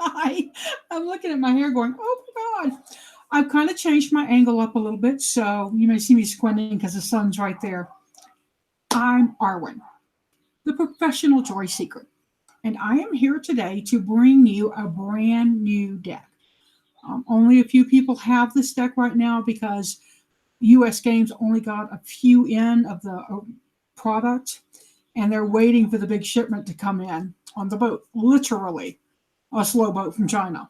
I'm looking at my hair going, oh my God. I've kind of changed my angle up a little bit, so you may see me squinting because the sun's right there. I'm Arwen, the professional joy seeker, and I am here today to bring you a brand new deck. Only a few people have this deck right now because U.S. Games only got a few in of the product, and they're waiting for the big shipment to come in on the boat, literally a slow boat from China.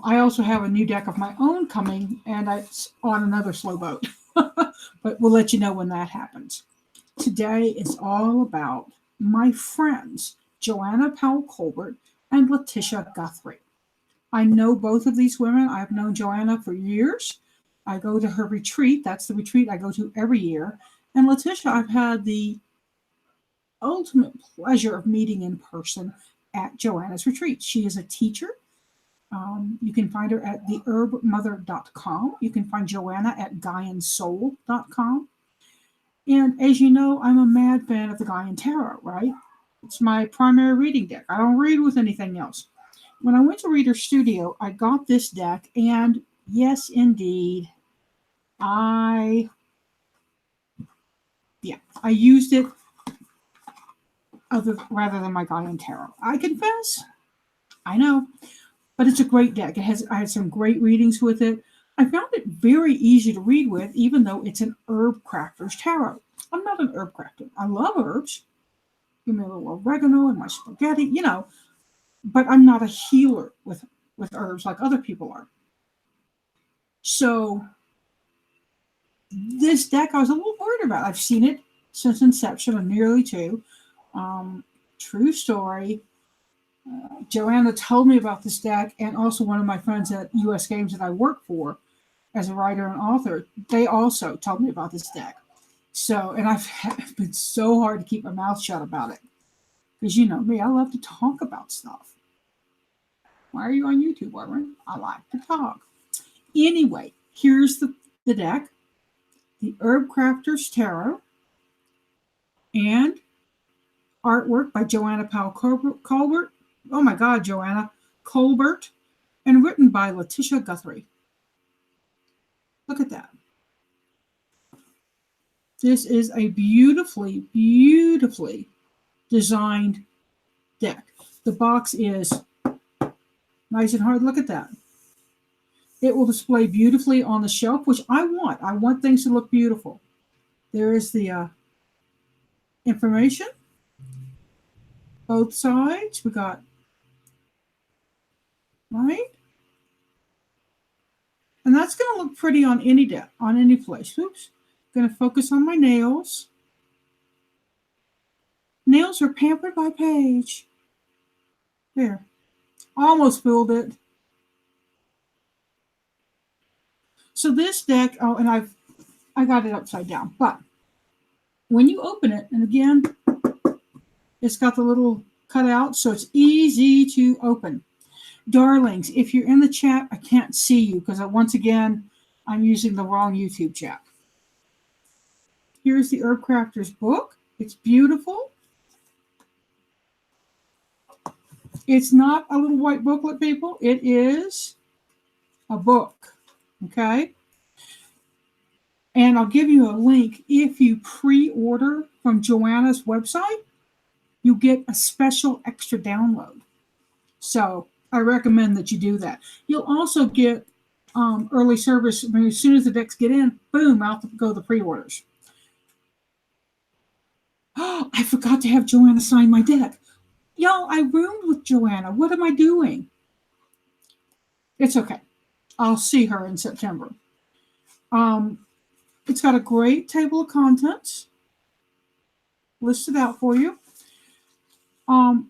I also have a new deck of my own coming, and it's on another slow boat, but we'll let you know when that happens. Today is all about my friends, Joanna Powell Colbert and Latisha Guthrie. I know both of these women. I've known Joanna for years. I go to her retreat. That's the retreat I go to every year. And Latisha, I've had the ultimate pleasure of meeting in person at Joanna's retreat. She is a teacher. You can find her at theherbmother.com. You can find Joanna at gaiansoul.com. And as you know, I'm a mad fan of the Gaian Tarot, right? It's my primary reading deck. I don't read with anything else. When I went to Reader Studio, I got this deck, and yes, indeed, I used it rather than my Gaian Tarot. I confess, I know, but it's a great deck. I had some great readings with it. I found it very easy to read with, even though it's an Herbcrafters Tarot. I'm not an herb crafter. I love herbs. Give me a little oregano in my spaghetti, but I'm not a healer with herbs like other people are. So this deck I was a little worried about. I've seen it since inception, or nearly two. True story. Joanna told me about this deck, and also one of my friends at U.S. Games that I work for as a writer and author, they also told me about this deck. So, and I've been so hard to keep my mouth shut about it. Because you know me, I love to talk about stuff. Why are you on YouTube, Arwen? I like to talk. Anyway, here's the deck. The Herbcrafters Tarot. And artwork by Joanna Powell Colbert. Oh my God, Joanna. Colbert. And written by Latisha Guthrie. Look at that. This is a beautifully, beautifully designed deck. The box is nice and hard. Look at that. It will display beautifully on the shelf, which I want. I want things to look beautiful. There is the information. Both sides. We got, right? And that's going to look pretty on any deck, on any place. Oops. Going to focus on my nails. Nails are pampered by Paige. There. Almost spilled it. So this deck, oh, and I got it upside down. But when you open it, and again, it's got the little cutout, so it's easy to open. Darlings, if you're in the chat, I can't see you because once again, I'm using the wrong YouTube chat. Here's the Herbcrafters book. It's beautiful. It's not a little white booklet, people. It is a book. Okay? And I'll give you a link. If you pre-order from Joanna's website, you get a special extra download. So I recommend that you do that. You'll also get early service. I mean, as soon as the decks get in, boom, out go the pre-orders. Oh, I forgot to have Joanna sign my deck. Y'all, I roomed with Joanna. What am I doing? It's okay. I'll see her in September. It's got a great table of contents listed out for you.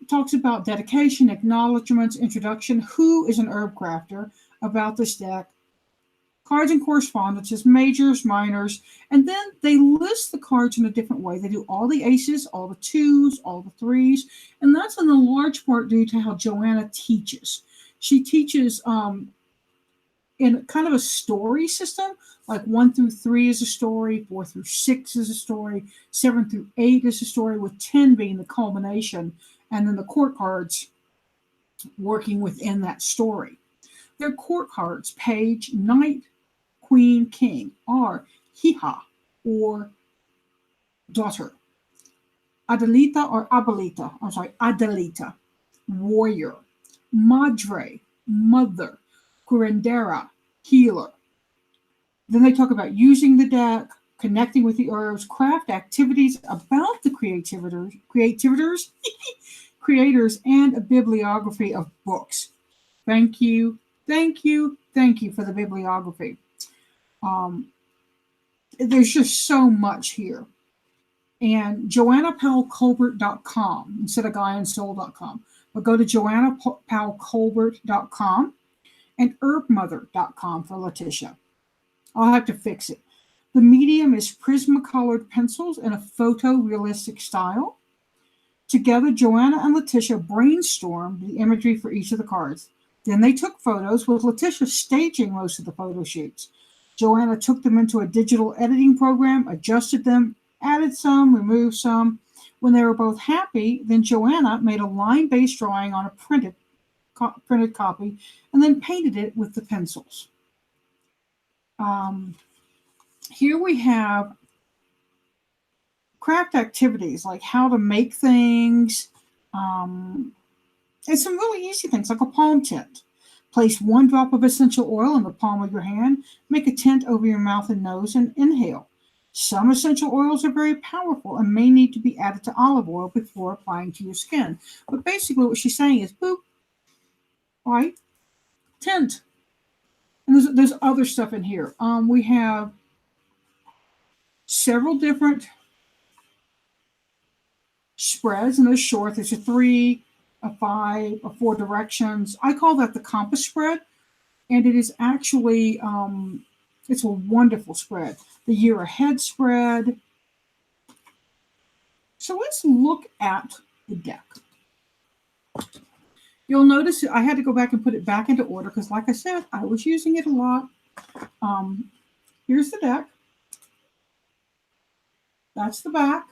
Talks about dedication, acknowledgments, introduction, who is an herb crafter, about this deck, cards and correspondences, majors, minors, and then they list the cards in a different way. They do all the aces, all the twos, all the threes, and that's in a large part due to how Joanna teaches. She teaches in kind of a story system, like 1 through 3 is a story, 4 through 6 is a story, 7 through 8 is a story, with 10 being the culmination, and then the court cards working within that story. Their court cards, page, knight, queen, king, are hija, or daughter. Adelita, warrior. Madre, mother. Curandera, healer. Then they talk about using the deck, connecting with the herbs, craft activities about the creators, and a bibliography of books. Thank you for the bibliography. There's just so much here. And JoannaPowellColbert.com instead of GuyandSoul.com. But go to JoannaPowellColbert.com and HerbMother.com for Latisha. I'll have to fix it. The medium is Prismacolor pencils in a photorealistic style. Together, Joanna and Latisha brainstormed the imagery for each of the cards. Then they took photos, with Latisha staging most of the photo shoots. Joanna took them into a digital editing program, adjusted them, added some, removed some. When they were both happy, then Joanna made a line-based drawing on a printed copy and then painted it with the pencils. Here we have craft activities like how to make things, and some really easy things like a palm tint. Place 1 drop of essential oil in the palm of your hand. Make a tint over your mouth and nose and inhale. Some essential oils are very powerful and may need to be added to olive oil before applying to your skin. But basically what she's saying is, boop, right, tint. And there's other stuff in here. We have several different spreads, and they're short. There's a 3, a 5, a 4 directions. I call that the compass spread, and it is actually it's a wonderful spread. The year ahead spread. So let's look at the deck. You'll notice I had to go back and put it back into order because, like I said, I was using it a lot. Here's the deck. That's the back.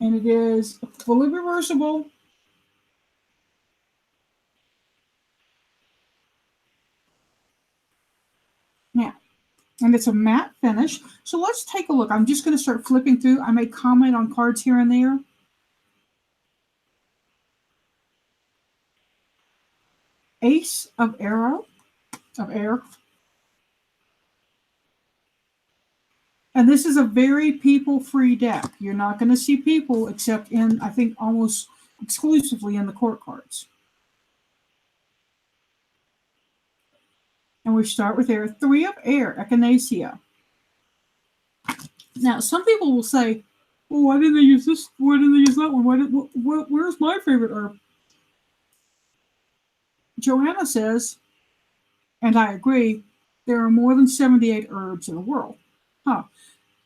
And it is fully reversible. Now, and it's a matte finish. So let's take a look. I'm just going to start flipping through. I may comment on cards here and there. Ace of air. And this is a very people-free deck. You're not going to see people except in, I think, almost exclusively in the court cards. And we start with air. 3 of air, echinacea. Now, some people will say, well, why didn't they use this? Why didn't they use that one? Where's my favorite herb? Joanna says, and I agree, there are more than 78 herbs in the world.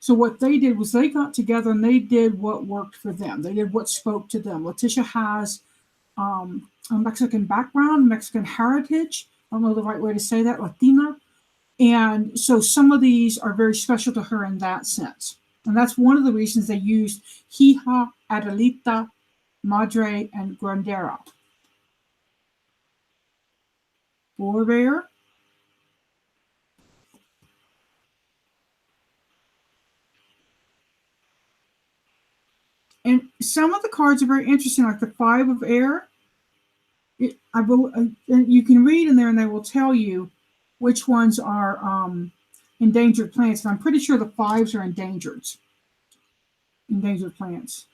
So what they did was they got together and they did what worked for them. They did what spoke to them. Latisha has a Mexican background, Mexican heritage. I don't know the right way to say that, Latina. And so some of these are very special to her in that sense. And that's one of the reasons they used Hija, Adelita, Madre, and Curandera. 4 of air. And some of the cards are very interesting, like the 5 of air. You can read in there and they will tell you which ones are endangered plants. And I'm pretty sure the 5s are endangered plants.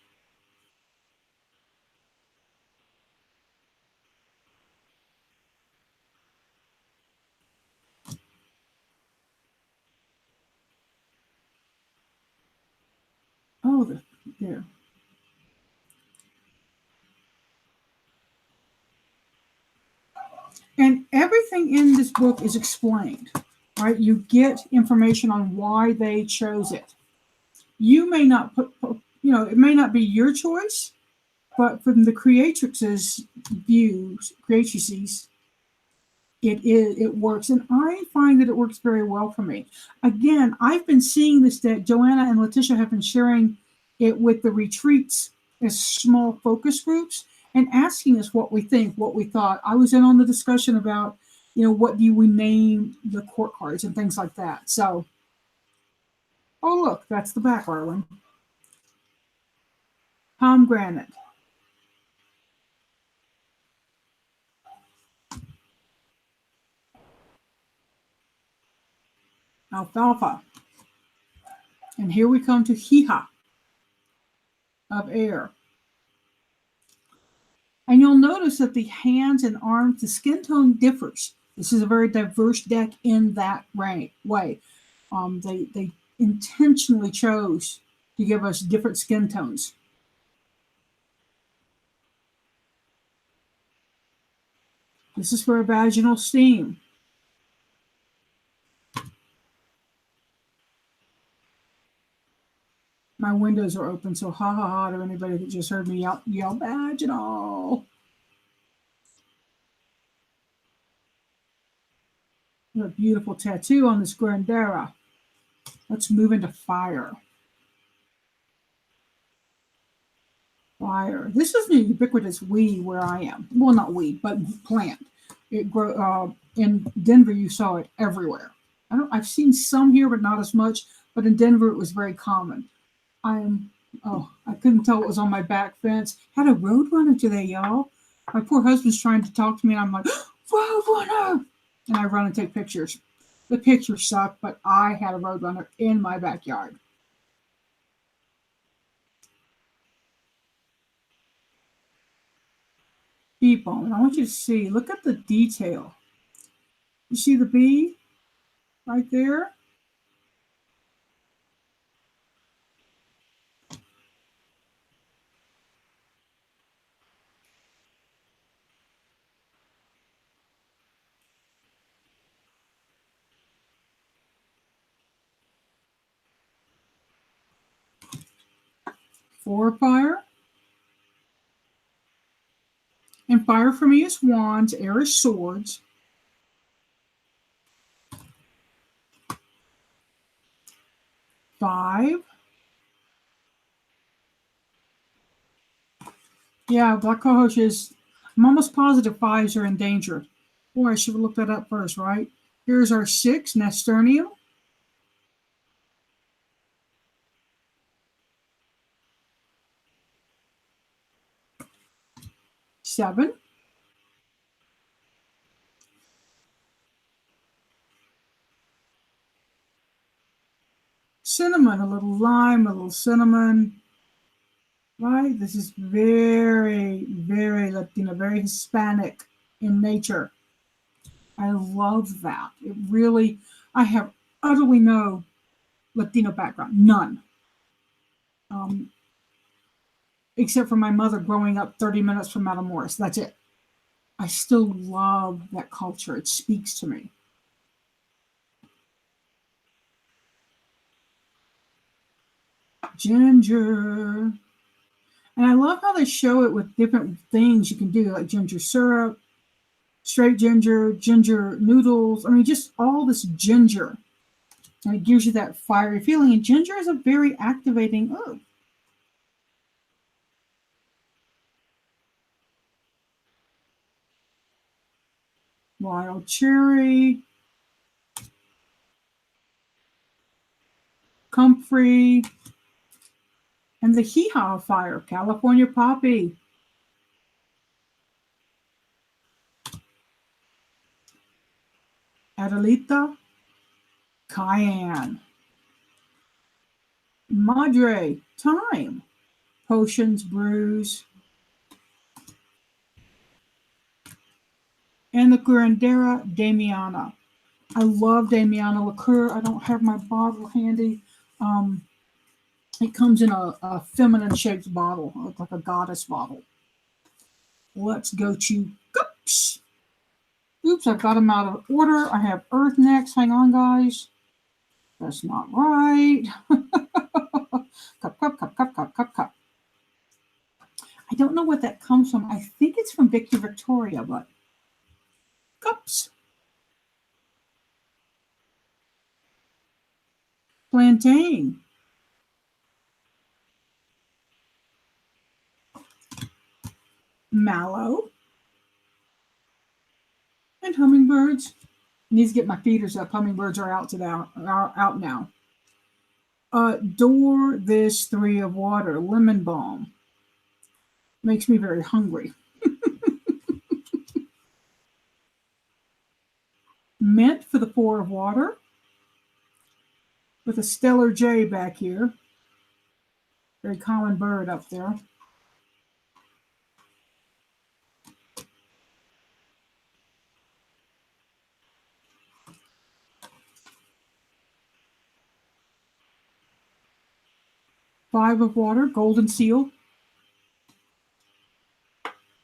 Oh, there. And everything in this book is explained, right? You get information on why they chose it. You may not put, it may not be your choice, but from the creatrix's views, it works. And I find that it works very well for me. Again, I've been seeing this deck. Joanna and Latisha have been sharing it with the retreats as small focus groups. and asking us what we think, what we thought. I was in on the discussion about, what do we name the court cards and things like that. So, oh, look, that's the back, Arwen. Pomegranate. Alfalfa. And here we come to Hiha of air. And you'll notice that the hands and arms, the skin tone differs. This is a very diverse deck in that way. They intentionally chose to give us different skin tones. This is for vaginal steam. My windows are open, so ha ha ha to anybody that just heard me yell vaginal. What a beautiful tattoo on this Curandera. Let's move into fire. Fire. This is the ubiquitous weed where I am. Well, not weed, but plant. It grow in Denver. You saw it everywhere. I've seen some here, but not as much. But in Denver, it was very common. I couldn't tell it was on my back fence. Had a roadrunner today, y'all. My poor husband's trying to talk to me, and I'm like, roadrunner! And I run and take pictures. The pictures suck, but I had a roadrunner in my backyard. Bee bone. I want you to see. Look at the detail. You see the bee right there? Four fire. And fire for me is wands, air is swords. Five. Yeah, Black Cohosh is, I'm almost positive fives are in danger. Boy, I should have looked that up first, right? Here's our 6, Nasturnium. 7. Cinnamon, a little lime, a little cinnamon. Right? This is very, very Latino, very Hispanic in nature. I love that. It really, I have utterly no Latino background, none. Except for my mother growing up 30 minutes from Matamoros. That's it. I still love that culture. It speaks to me. Ginger. And I love how they show it with different things you can do, like ginger syrup, straight ginger, ginger noodles. I mean, just all this ginger. And it gives you that fiery feeling. And ginger is a very activating herb. Wild cherry. Comfrey. And the hee-haw fire, California poppy. Adelita. Cayenne. Madre, thyme. Potions, brews. And the Curandera Damiana. I love Damiana liqueur. I don't have my bottle handy. It comes in a feminine shaped bottle, like a goddess bottle. Let's go to cups. Oops, I've got them out of order. I have earth next. Hang on, guys. That's not right. Cup. I don't know what that comes from. I think it's from Victor Victoria, but cups. Plantain. mallow, and hummingbirds. I need to get my feeders up. Hummingbirds are out now. Adore this 3 of water, lemon balm. Makes me very hungry. Mint for the 4 of water, with a stellar jay back here. Very common bird up there. Five of water, golden seal.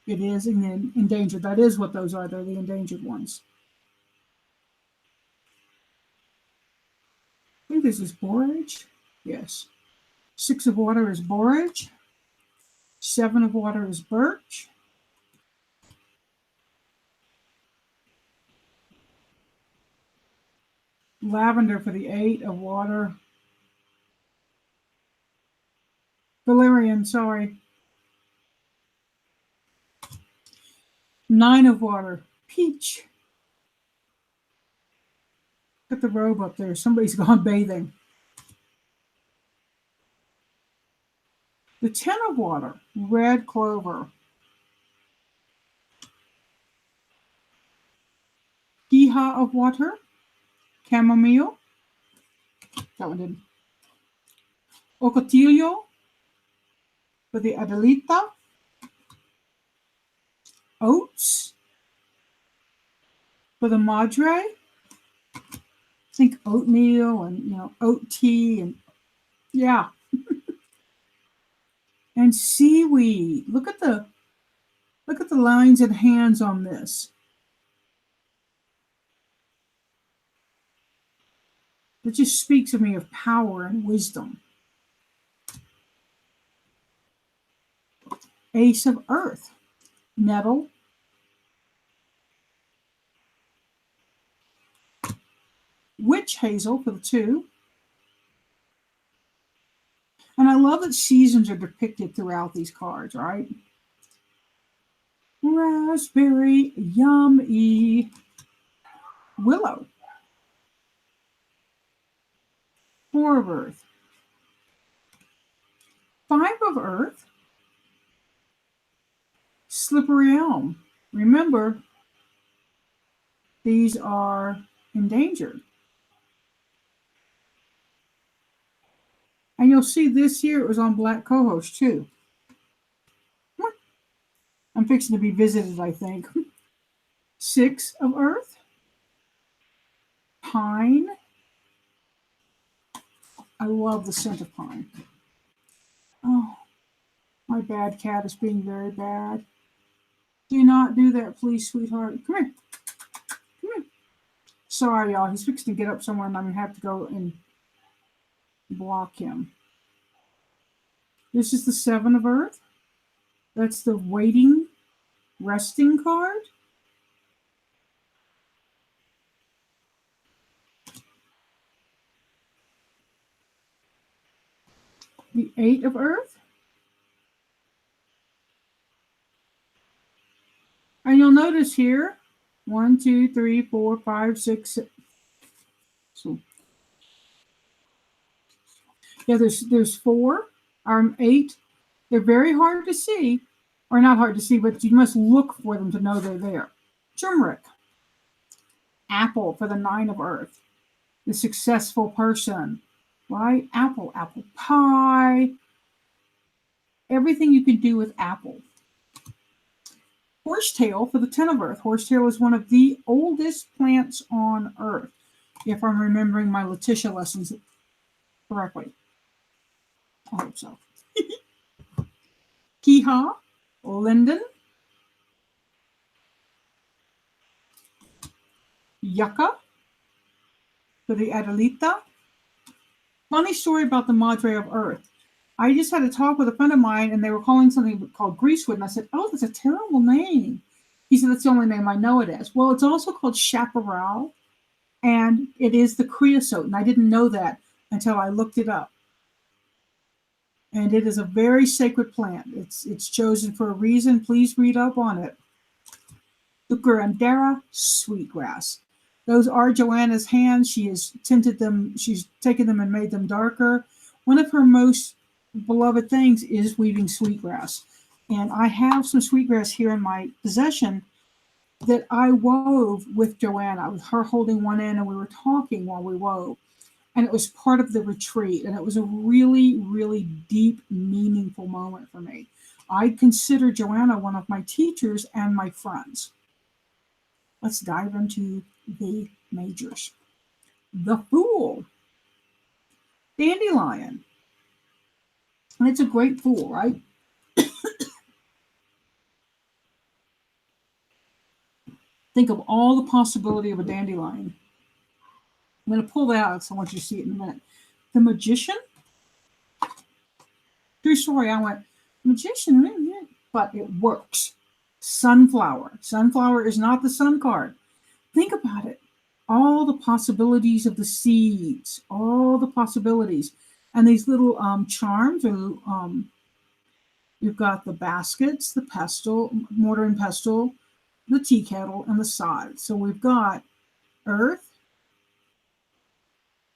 It is endangered. That is what those are. They're the endangered ones. I think this is borage. Yes. 6 of water is borage. 7 of water is birch. Lavender for the 8 of water. Valerian, sorry. 9 of water, peach. Got the robe up there. Somebody's gone bathing. The 10 of water, red clover. Giha of water, chamomile. That one didn't. Ocotillo for the Adelita. Oats for the Madre. Think oatmeal and oat tea and yeah. And seaweed. Look at the lines and hands on this. It just speaks of me of power and wisdom. Ace of Earth. Nettle. Witch hazel for the 2. And I love that seasons are depicted throughout these cards, right? Raspberry, yummy. Willow. 4 of Earth. 5 of Earth. Slippery elm. Remember, these are endangered. And you'll see this year it was on Black Co-host too. I'm fixing to be visited, I think. 6 of Earth. Pine. I love the scent of pine. Oh, my bad cat is being very bad. Do not do that, please, sweetheart. Come here. Come here. Sorry, y'all. He's fixing to get up somewhere and I'm going to have to go and block him. This is the 7 of Earth. That's the waiting, resting card. The 8 of Earth. And you'll notice here, 1, 2, 3, 4, 5, 6. So, yeah, there's 4, 8. They're very hard to see, or not hard to see, but you must look for them to know they're there. Turmeric. Apple for the 9 of Earth. The successful person, right? Apple pie. Everything you can do with apple. Horsetail for the 10 of Earth. Horsetail is one of the oldest plants on Earth, if I'm remembering my Latisha lessons correctly. I hope so. Kiha, linden, yucca for the Adelita. Funny story about the Madre of Earth. I just had a talk with a friend of mine, and they were calling something called greasewood, and I said, "Oh, that's a terrible name." He said, "That's the only name I know it as." Well, it's also called chaparral, and it is the creosote, and I didn't know that until I looked it up. And it is a very sacred plant. It's chosen for a reason. Please read up on it. The Curandera sweetgrass. Those are Joanna's hands. She has tinted them. She's taken them and made them darker. One of her most beloved things is weaving sweetgrass. And I have some sweetgrass here in my possession that I wove with Joanna, with her holding one end, and we were talking while we wove. And it was part of the retreat. And it was a really, really deep, meaningful moment for me. I consider Joanna one of my teachers and my friends. Let's dive into the majors. The Fool Dandelion. And it's a great fool, right? Think of all the possibility of a dandelion. I'm going to pull that out because I want you to see it in a minute. The Magician. True story, I went, Magician, but it works. Sunflower. Sunflower is not the sun card. Think about it. All the possibilities of the seeds, all the possibilities. And these little charms, you've got the baskets, the pestle, mortar and pestle, the tea kettle, and the side. So we've got earth,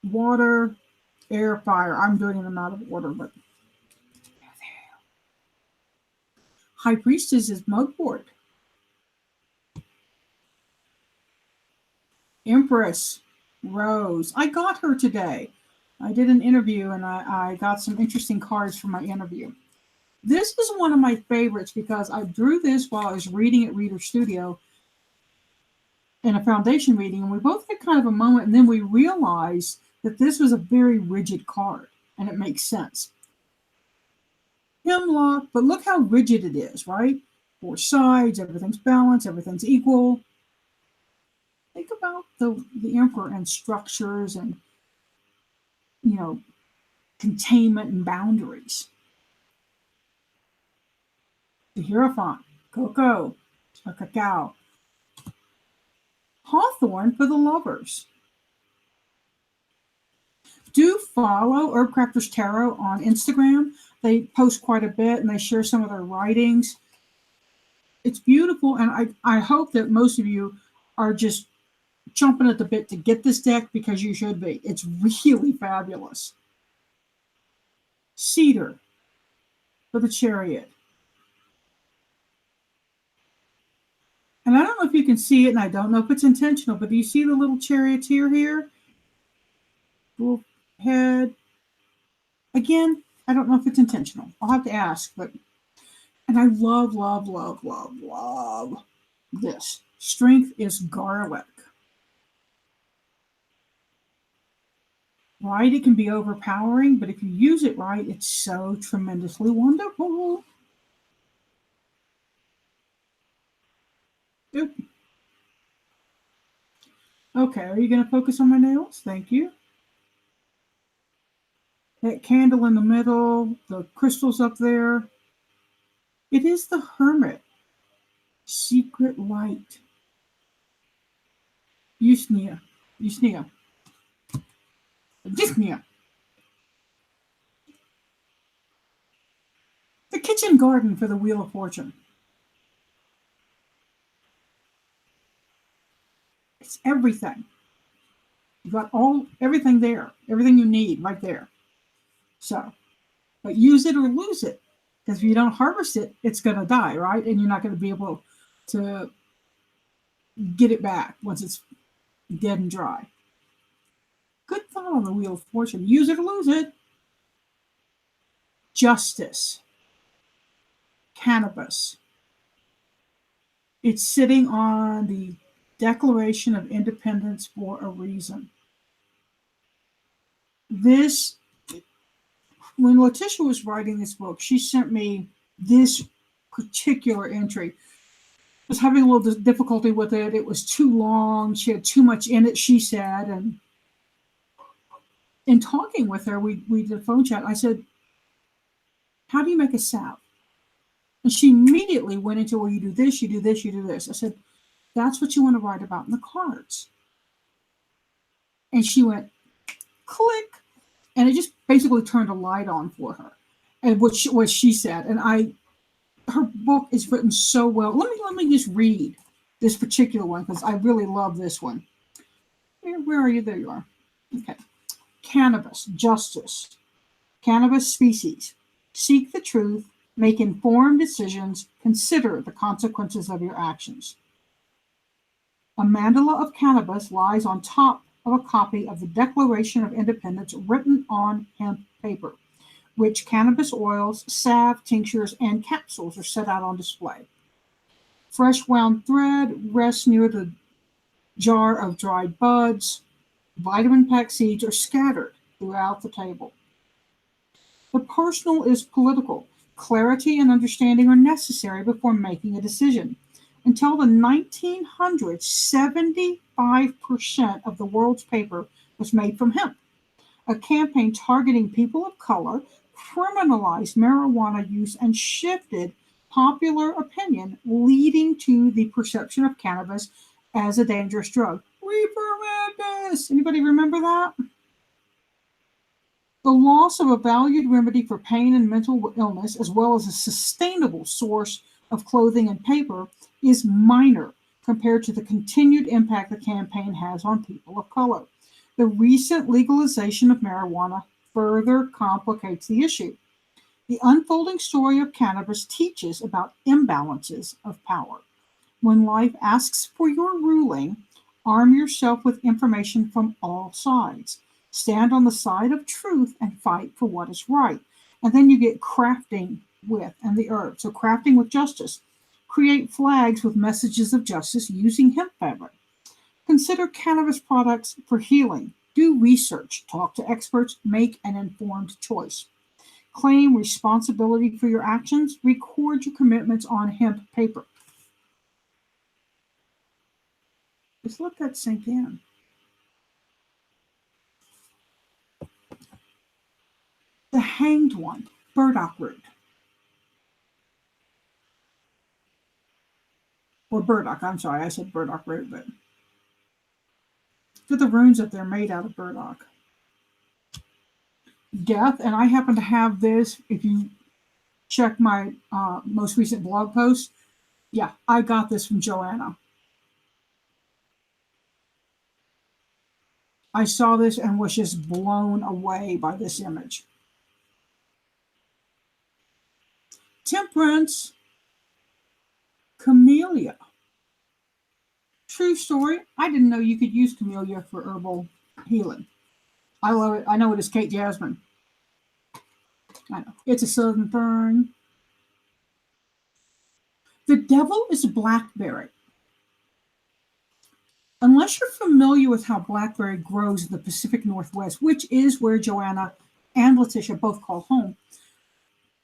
water, air, fire. I'm doing them out of order, but High Priestess is mugwort. Empress, Rose. I got her today. I did an interview and I got some interesting cards for my interview. This is one of my favorites because I drew this while I was reading at Reader Studio in a foundation reading, and we both had kind of a moment, and then we realized that this was a very rigid card, and it makes sense. Hemlock, but look how rigid it is, right? Four sides, everything's balanced, everything's equal. Think about the Emperor and structures and, containment and boundaries. The Hierophant, Cocoa, or Cacao. Hawthorn for the lovers. Do follow Herbcrafters Tarot on Instagram. They post quite a bit and they share some of their writings. It's beautiful, and I hope that most of you are just chomping at the bit to get this deck because you should be. It's really fabulous. Cedar for the Chariot. And I don't know if you can see it, and I don't know if it's intentional, but do you see the little charioteer here? Little head. Again, I don't know if it's intentional. I'll have to ask, but, and I love, love, love, love, love this. Strength is garlic. Right? It can be overpowering, but if you use it right, it's so tremendously wonderful. Yep. Okay, are you going to focus on my nails? Thank you. That candle in the middle, the crystals up there. It is the Hermit. Secret light. Usnia. The kitchen garden for the Wheel of Fortune. It's everything. You've got everything there, everything you need right there. So, but use it or lose it. Because if you don't harvest it, it's going to die, right? And you're not going to be able to get it back once it's dead and dry. Good thought on the Wheel of Fortune. Use it or lose it. Justice. Cannabis. It's sitting on the Declaration of Independence for a reason. This, when Latisha was writing this book, she sent me this particular entry. I was having a little difficulty with it. It was too long. She had too much in it, she said. And in talking with her, we did a phone chat. I said, how do you make a salve? And she immediately went into, well, you do this, you do this, you do this. I said, that's what you want to write about in the cards. And she went, click. And it just basically turned a light on for her. and what she said. And her book is written so well. Let me just read this particular one because I really love this one. Where are you? There you are. Okay. Cannabis, justice. Cannabis species. Seek the truth, make informed decisions, consider the consequences of your actions. A mandala of cannabis lies on top of a copy of the Declaration of Independence written on hemp paper, which cannabis oils, salve, tinctures, and capsules are set out on display. Fresh wound thread rests near the jar of dried buds. Vitamin pack seeds are scattered throughout the table. The personal is political. Clarity and understanding are necessary before making a decision. Until the 1900s, 75% of the world's paper was made from hemp. A campaign targeting people of color criminalized marijuana use and shifted popular opinion, leading to the perception of cannabis as a dangerous drug. Reefer madness! Anybody remember that? The loss of a valued remedy for pain and mental illness, as well as a sustainable source of clothing and paper, is minor compared to the continued impact the campaign has on people of color. The recent legalization of marijuana further complicates the issue. The unfolding story of cannabis teaches about imbalances of power. When life asks for your ruling, arm yourself with information from all sides. Stand on the side of truth and fight for what is right. And then you get crafting with and the herb. So crafting with justice. Create flags with messages of justice using hemp fabric. Consider cannabis products for healing. Do research. Talk to experts. Make an informed choice. Claim responsibility for your actions. Record your commitments on hemp paper. Just let that sink in. The Hanged One, Burdock Root. Or burdock, I'm sorry, I said burdock root, but look at the runes that they're made out of burdock. Death, and I happen to have this, if you check my most recent blog post, yeah, I got this from Joanna. I saw this and was just blown away by this image. Temperance, camellia. True story, I didn't know you could use camellia for herbal healing. I love it. I know it is Kate Jasmine. I know. It's a southern fern. The devil is a blackberry. Unless you're familiar with how blackberry grows in the Pacific Northwest, which is where Joanna and Latisha both call home,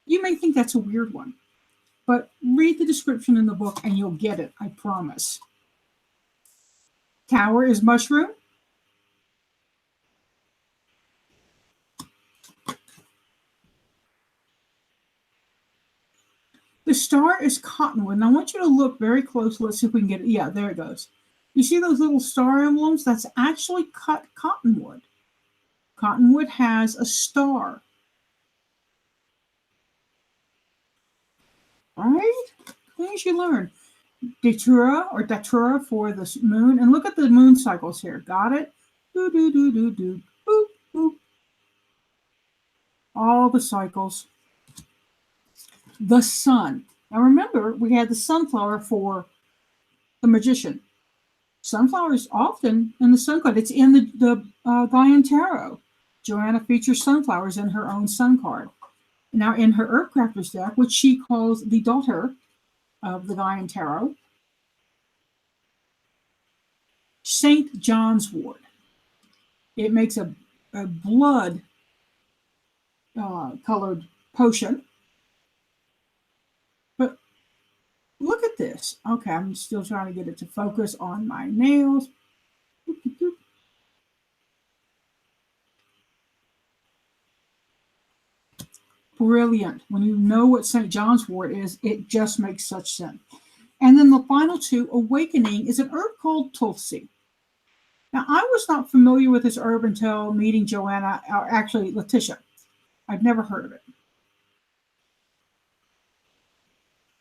you may think that's a weird one. But read the description in the book and you'll get it, I promise. Tower is mushroom. The star is cottonwood. And I want you to look very closely. Let's see if we can get it. Yeah, there it goes. You see those little star emblems? That's actually cut cottonwood. Cottonwood has a star. All right? Things you learn. Datura for the moon. And look at the moon cycles here. Got it? Do, do, do, do, do. Boop, boop. All the cycles. The sun. Now remember, we had the sunflower for the magician. Sunflower is often in the sun card. It's in the Gaian Tarot. Joanna features sunflowers in her own sun card. Now in her Herbcrafters deck, which she calls the daughter of the Gaian Tarot, St. John's wort. It makes a blood colored potion. But look at this. Okay, I'm still trying to get it to focus on my nails. Brilliant. When you know what St. John's wort is, it just makes such sense. And then the final two, awakening, is an herb called Tulsi. Now, I was not familiar with this herb until meeting Joanna, or actually Latisha. I've never heard of it.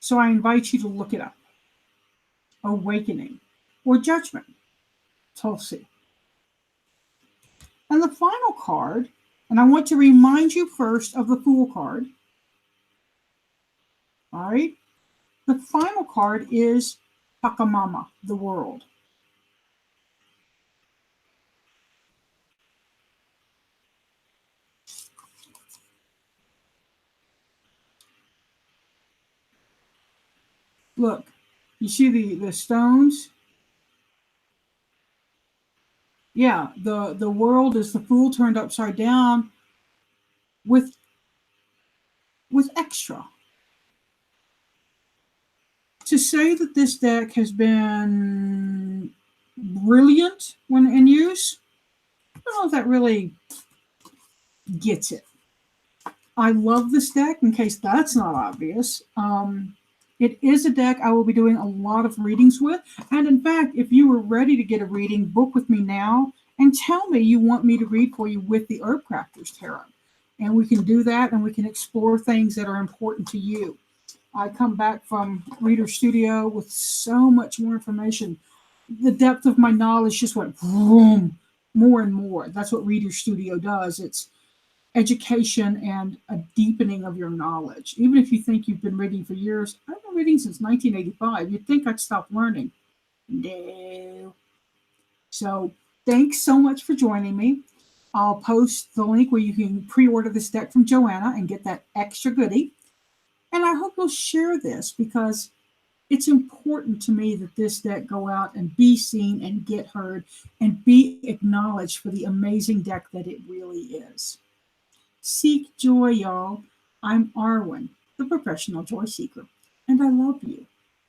So I invite you to look it up. Awakening or Judgment, Tulsi. And the final card, and I want to remind you first of the Fool card. All right. The final card is Pachamama, the world. Look, you see the stones? Yeah, the world is the Fool turned upside down with extra. To say that this deck has been brilliant when in use, I don't know if that really gets it. I love this deck, in case that's not obvious. It is a deck I will be doing a lot of readings with. And in fact, if you were ready to get a reading, book with me now and tell me you want me to read for you with the Herbcrafters Tarot. And we can do that, and we can explore things that are important to you. I come back from Reader Studio with so much more information. The depth of my knowledge just went boom, more and more. That's what Reader Studio does. It's education and a deepening of your knowledge. Even if you think you've been reading for years, I've been reading since 1985. You'd think I'd stop learning. No. So thanks so much for joining me. I'll post the link where you can pre-order this deck from Joanna and get that extra goodie. And I hope you'll share this, because it's important to me that this deck go out and be seen and get heard and be acknowledged for the amazing deck that it really is. Seek joy, y'all. I'm Arwen, the professional joy seeker, and I love you.